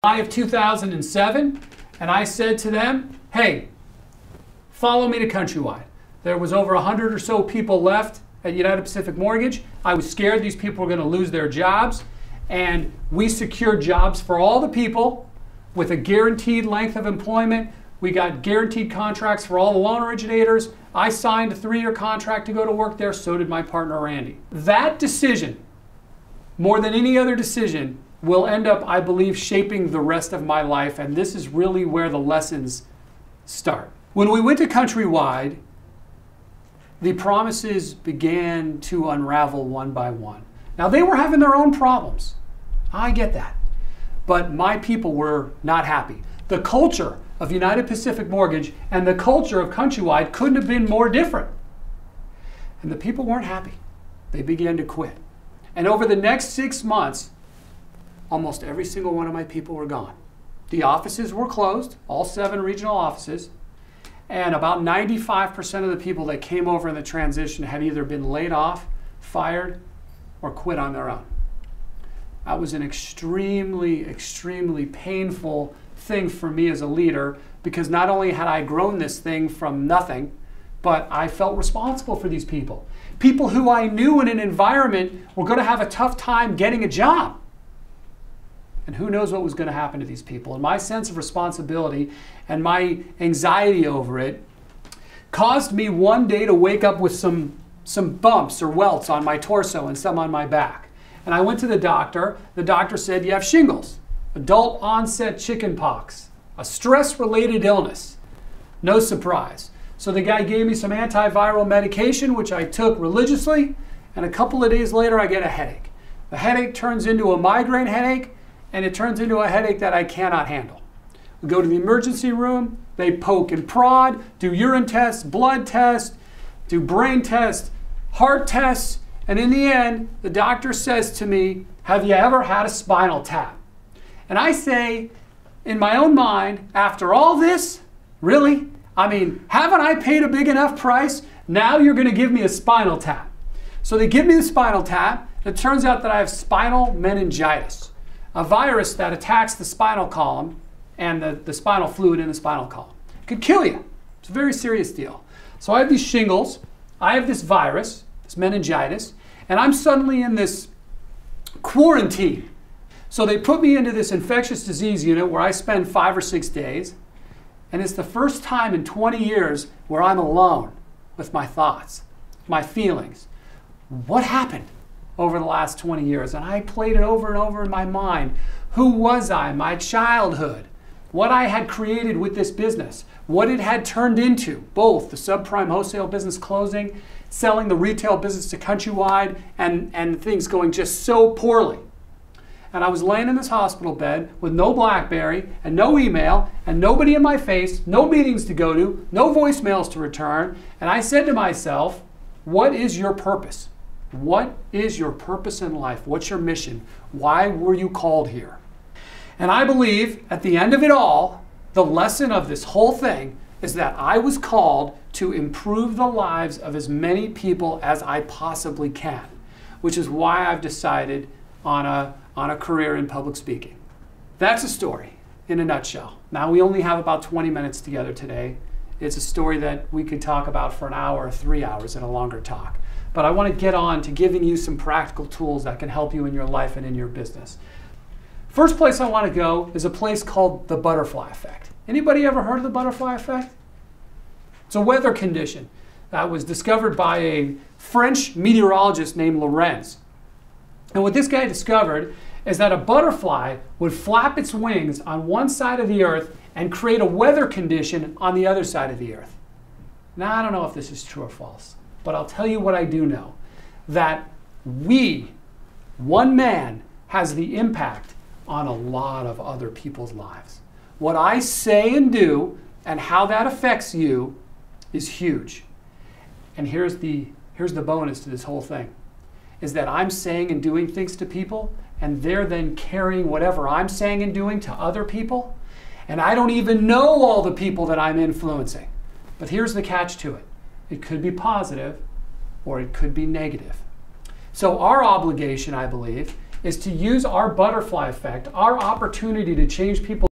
July of 2007, and I said to them, hey, follow me to Countrywide. There was over 100 or so people left at United Pacific Mortgage. I was scared these people were going to lose their jobs, and we secured jobs for all the people with a guaranteed length of employment. We got guaranteed contracts for all the loan originators. I signed a 3-year contract to go to work there, so did my partner Randy. That decision, more than any other decision, will end up, I believe, shaping the rest of my life, and this is really where the lessons start. When we went to Countrywide, the promises began to unravel one by one. Now, they were having their own problems. I get that. But my people were not happy. The culture of United Pacific Mortgage and the culture of Countrywide couldn't have been more different. And the people weren't happy. They began to quit. And over the next 6 months, almost every single one of my people were gone. The offices were closed, all 7 regional offices, and about 95% of the people that came over in the transition had either been laid off, fired, or quit on their own. That was an extremely, extremely painful thing for me as a leader, because not only had I grown this thing from nothing, but I felt responsible for these people. People who I knew in an environment were going to have a tough time getting a job. And who knows what was going to happen to these people. And my sense of responsibility and my anxiety over it caused me one day to wake up with some bumps or welts on my torso and some on my back. And I went to the doctor. The doctor said, you have shingles, adult onset chickenpox, a stress-related illness. No surprise. So the guy gave me some antiviral medication, which I took religiously, and a couple of days later I get a headache. The headache turns into a migraine headache, and it turns into a headache that I cannot handle. We go to the emergency room, they poke and prod, do urine tests, blood tests, do brain tests, heart tests, and in the end, the doctor says to me, have you ever had a spinal tap? And I say, in my own mind, after all this, really? I mean, haven't I paid a big enough price? Now you're going to give me a spinal tap. So they give me the spinal tap. It turns out that I have spinal meningitis, a virus that attacks the spinal column and the spinal fluid in the spinal column. It could kill you. It's a very serious deal. So I have these shingles, I have this virus, this meningitis, and I'm suddenly in this quarantine. So they put me into this infectious disease unit where I spend 5 or 6 days, and it's the first time in 20 years where I'm alone with my thoughts, my feelings. What happened over the last 20 years? And I played it over and over in my mind. Who was I? My childhood. What I had created with this business. What it had turned into. Both the subprime wholesale business closing, selling the retail business to Countrywide, and things going just so poorly. And I was laying in this hospital bed with no BlackBerry and no email and nobody in my face, no meetings to go to, no voicemails to return. And I said to myself, what is your purpose? What is your purpose in life? What's your mission? Why were you called here? And I believe at the end of it all, the lesson of this whole thing is that I was called to improve the lives of as many people as I possibly can, which is why I've decided on a career in public speaking. That's a story in a nutshell. Now, we only have about 20 minutes together today. It's a story that we could talk about for an hour or 3 hours in a longer talk. But I want to get on to giving you some practical tools that can help you in your life and in your business. First place I want to go is a place called the butterfly effect. Anybody ever heard of the butterfly effect? It's a weather condition that was discovered by a French meteorologist named Lorenz. And what this guy discovered is that a butterfly would flap its wings on one side of the earth and create a weather condition on the other side of the earth. Now, I don't know if this is true or false, but I'll tell you what I do know. That one man, has the impact on a lot of other people's lives. What I say and do and how that affects you is huge. And here's the bonus to this whole thing, is that I'm saying and doing things to people, and they're then carrying whatever I'm saying and doing to other people, and I don't even know all the people that I'm influencing. But here's the catch to it. It could be positive or it could be negative. So our obligation, I believe, is to use our butterfly effect, our opportunity to change people's